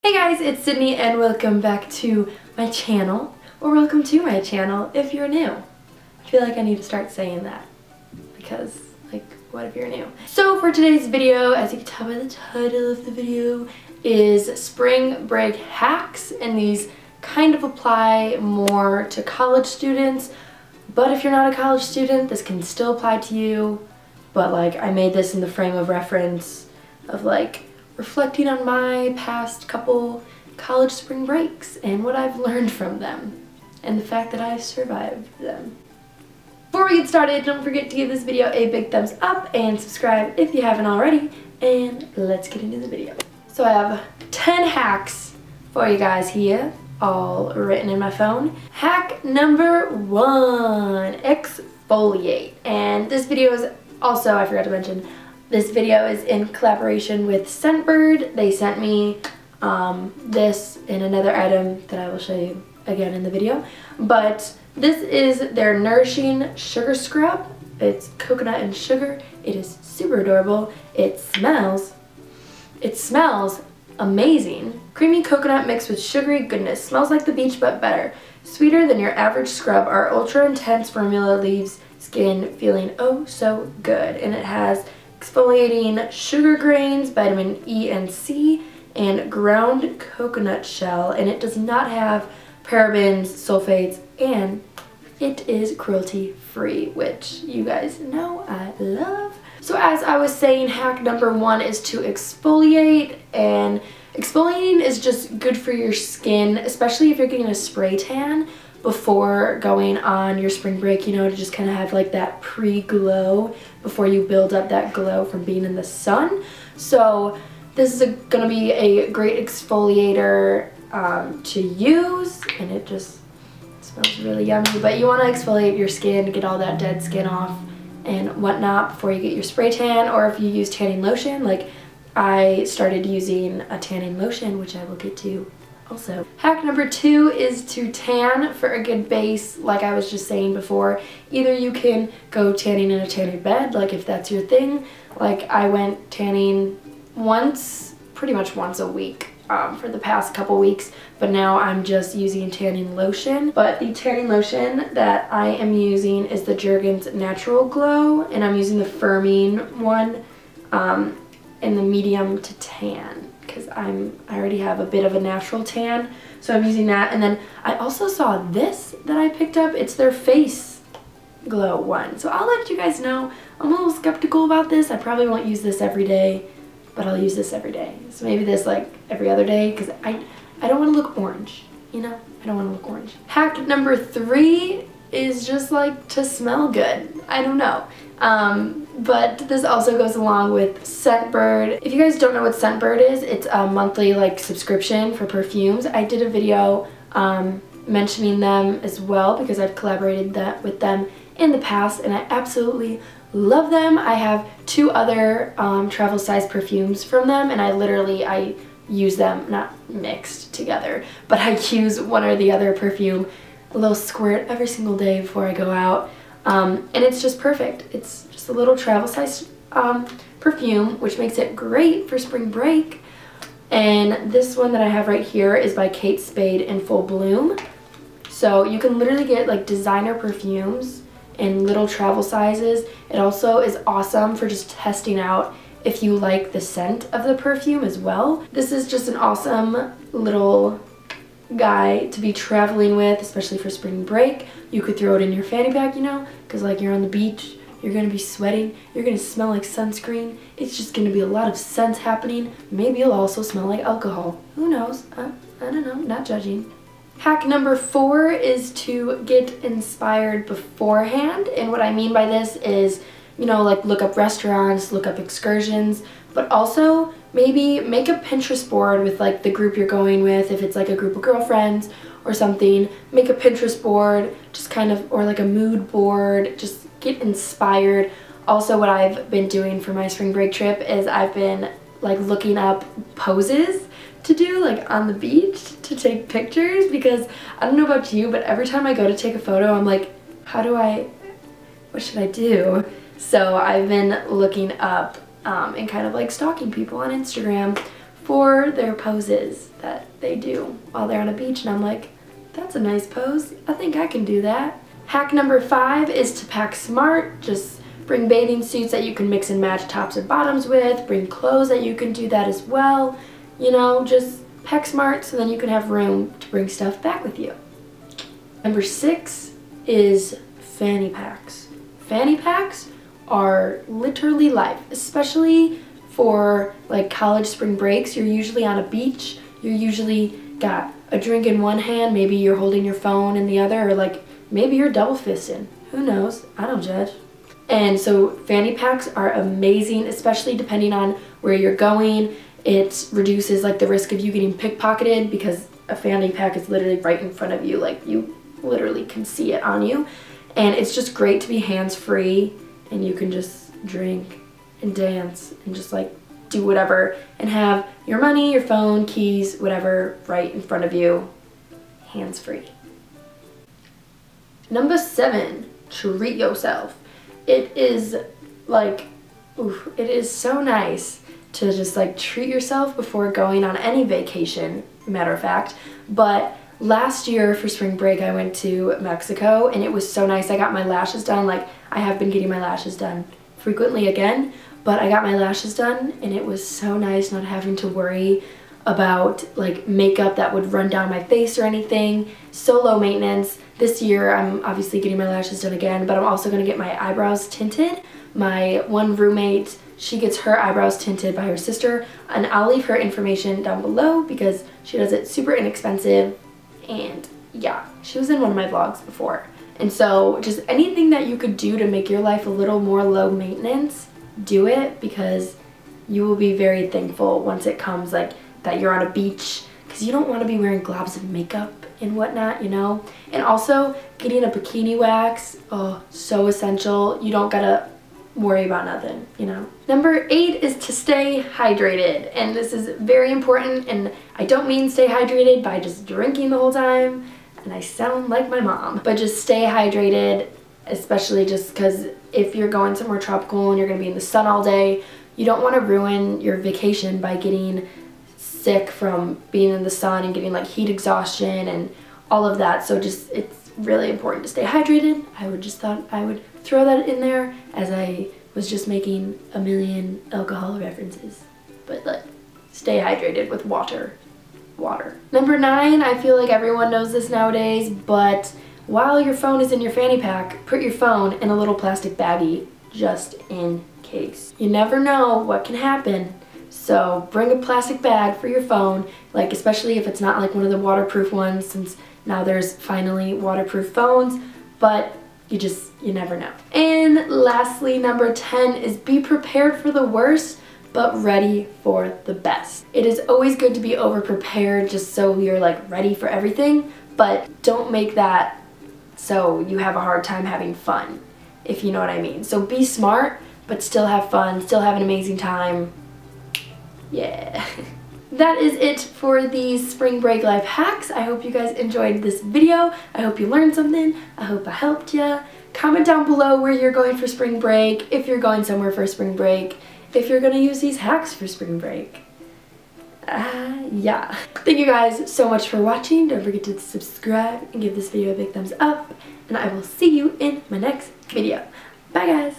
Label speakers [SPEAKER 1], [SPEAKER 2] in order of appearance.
[SPEAKER 1] Hey guys, it's Sydney and welcome back to my channel, or welcome to my channel if you're new. I feel like I need to start saying that because, like, what if you're new? So for today's video, as you can tell by the title of the video, is spring break hacks, and these kind of apply more to college students, but if you're not a college student, this can still apply to you. But like, I made this in the frame of reference of like reflecting on my past couple college spring breaks and what I've learned from them and the fact that I survived them. Before we get started, don't forget to give this video a big thumbs up and subscribe if you haven't already, and let's get into the video. So I have 10 hacks for you guys here, all written in my phone. Hack number 1, exfoliate. And this video is also, I forgot to mention, this video is in collaboration with Scentbird. They sent me this in another item that I will show you again in the video. But this is their Nourishing Sugar Scrub. It's coconut and sugar. It is super adorable. It smells amazing. Creamy coconut mixed with sugary goodness. Smells like the beach but better. Sweeter than your average scrub. Our ultra intense formula leaves skin feeling oh so good. And it has exfoliating sugar grains, vitamin E and C, and ground coconut shell, and it does not have parabens, sulfates, and it is cruelty free, which you guys know I love. So as I was saying, hack number 1 is to exfoliate, and exfoliating is just good for your skin, especially if you're getting a spray tan before going on your spring break, you know, to just kind of have like that pre-glow before you build up that glow from being in the sun. So this is going to be a great exfoliator to use, and it just smells really yummy. But you want to exfoliate your skin, get all that dead skin off and whatnot before you get your spray tan, or if you use tanning lotion, like I started using a tanning lotion, which I will get to also. Hack number 2 is to tan for a good base, like I was just saying before. Either you can go tanning in a tanning bed, like if that's your thing. Like I went tanning pretty much once a week for the past couple weeks, but now I'm just using tanning lotion. But the tanning lotion that I am using is the Jergens Natural Glow, and I'm using the firming one in the medium to tan, because I already have a bit of a natural tan, so I'm using that. And then I also saw this that I picked up. It's their face glow one, so I'll let you guys know. I'm a little skeptical about this. I probably won't use this every day, but I'll use this every day. So maybe this like every other day, because I don't want to look orange, you know? I don't want to look orange. Hack number 3 is just like to smell good. I don't know. But this also goes along with Scentbird. If you guys don't know what Scentbird is, it's a monthly like subscription for perfumes. I did a video mentioning them as well because I've collaborated with them in the past, and I absolutely love them. I have 2 other travel size perfumes from them, and I use them, not mixed together, but I use one or the other perfume, a little squirt every single day before I go out. And it's just perfect. It's just a little travel size perfume, which makes it great for spring break. And this one that I have right here is by Kate Spade in Full Bloom. So you can literally get like designer perfumes in little travel sizes. It also is awesome for just testing out if you like the scent of the perfume as well. This is just an awesome little guy to be traveling with, especially for spring break. You could throw it in your fanny pack, you know, because like you're on the beach, you're gonna be sweating, you're gonna smell like sunscreen. It's just gonna be a lot of scents happening. Maybe you'll also smell like alcohol. Who knows? I don't know, not judging. Hack number 4 is to get inspired beforehand, and what I mean by this is, you know, like look up restaurants, look up excursions, but also maybe make a Pinterest board with like the group you're going with. If it's like a group of girlfriends or something, make a Pinterest board, just kind of, or like a mood board, just get inspired. Also, what I've been doing for my spring break trip is I've been like looking up poses to do like on the beach to take pictures, because I don't know about you, but every time I go to take a photo, I'm like, what should I do? So I've been looking up and kind of like stalking people on Instagram for their poses that they do while they're on a beach, and I'm like, that's a nice pose. I think I can do that. Hack number 5 is to pack smart. Just bring bathing suits that you can mix and match tops and bottoms with. Bring clothes that you can do that as well. You know, just pack smart so then you can have room to bring stuff back with you. Number 6 is fanny packs. Fanny packs are literally life, especially for like college spring breaks. You're usually on a beach. You're usually got a drink in one hand, maybe you're holding your phone in the other, or like maybe you're double fisting. Who knows? I don't judge. And so fanny packs are amazing, especially depending on where you're going. It reduces like the risk of you getting pickpocketed because a fanny pack is literally right in front of you, like you literally can see it on you. And it's just great to be hands-free, and you can just drink and dance and just like do whatever and have your money, your phone, keys, whatever right in front of you, hands-free. Number 7, treat yourself. It is like, oof, it is so nice to just like treat yourself before going on any vacation, matter of fact. But last year for spring break I went to Mexico, and it was so nice. I got my lashes done. Like, I have been getting my lashes done frequently again, but I got my lashes done, and it was so nice not having to worry about like makeup that would run down my face or anything. So low maintenance. This year I'm obviously getting my lashes done again, but I'm also going to get my eyebrows tinted. My one roommate, she gets her eyebrows tinted by her sister, and I'll leave her information down below because she does it super inexpensive, and yeah, she was in one of my vlogs before. And so just anything that you could do to make your life a little more low maintenance, do it, because you will be very thankful once it comes like that you're on a beach, because you don't want to be wearing globs of makeup and whatnot, you know. And also getting a bikini wax, oh, so essential. You don't gotta worry about nothing, you know. Number 8 is to stay hydrated, and this is very important, and I don't mean stay hydrated by just drinking the whole time, and I sound like my mom, but just stay hydrated, especially just because if you're going somewhere tropical and you're going to be in the sun all day, you don't want to ruin your vacation by getting sick from being in the sun and getting like heat exhaustion and all of that. So just, it's really important to stay hydrated. I would just thought I would throw that in there as I was just making a million alcohol references. But like, stay hydrated with water. Number 9, I feel like everyone knows this nowadays, but while your phone is in your fanny pack, put your phone in a little plastic baggie just in case. You never know what can happen. So bring a plastic bag for your phone, like especially if it's not like one of the waterproof ones, since now there's finally waterproof phones, but you never know. And lastly, number 10 is be prepared for the worst, but ready for the best. It is always good to be over-prepared just so you're like ready for everything, but don't make that so you have a hard time having fun, if you know what I mean. So be smart, but still have fun, still have an amazing time. Yeah. That is it for these spring break life hacks. I hope you guys enjoyed this video. I hope you learned something. I hope I helped you. Comment down below where you're going for spring break, if you're going somewhere for spring break, if you're gonna use these hacks for spring break. Yeah. Thank you guys so much for watching. Don't forget to subscribe and give this video a big thumbs up, and I will see you in my next video. Bye guys!